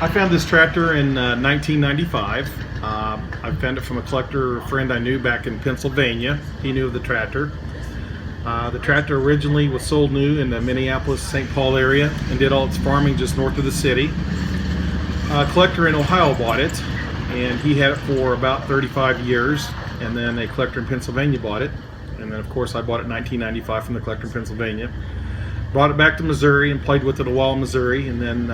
I found this tractor in 1995. I found it from a collector friend I knew back in Pennsylvania. He knew of the tractor. The tractor originally was sold new in the Minneapolis, St. Paul area and did all its farming just north of the city. A collector in Ohio bought it, and he had it for about 35 years, and then a collector in Pennsylvania bought it, and then of course I bought it in 1995 from the collector in Pennsylvania. Brought it back to Missouri and played with it a while in Missouri, and then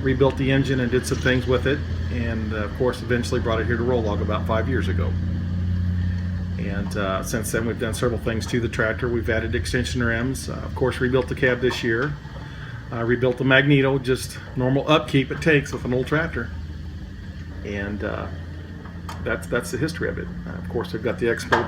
rebuilt the engine and did some things with it, and of course eventually brought it here to Rollag about 5 years ago. And since then we've done several things to the tractor. We've added extension rims, of course rebuilt the cab this year, rebuilt the magneto, just normal upkeep it takes with an old tractor. And that's the history of it. Of course we've got the expo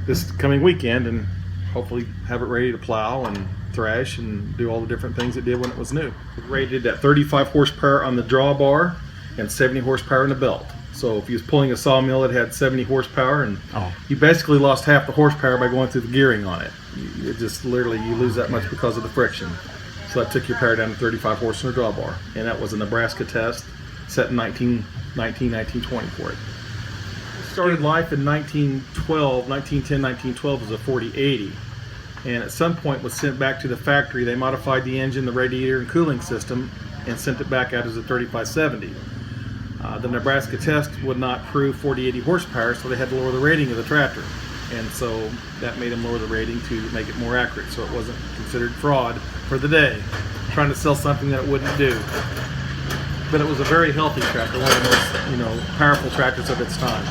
this coming weekend, and hopefully have it ready to plow and thresh and do all the different things it did when it was new. Rated at 35 horsepower on the drawbar and 70 horsepower in the belt. So if you was pulling a sawmill, it had 70 horsepower, and you basically lost half the horsepower by going through the gearing on it. It just literally, you lose that much because of the friction. So that took your power down to 35 horse in the drawbar, and that was a Nebraska test set in 1920 for it. Started life in 1910, 1912 as a 4080, and at some point was sent back to the factory. They modified the engine, the radiator, and cooling system, and sent it back out as a 3570. The Nebraska test would not prove 4080 horsepower, so they had to lower the rating of the tractor, and so that made them lower the rating to make it more accurate, so it wasn't considered fraud for the day, trying to sell something that it wouldn't do. But it was a very healthy tractor, one of the most, powerful tractors of its time.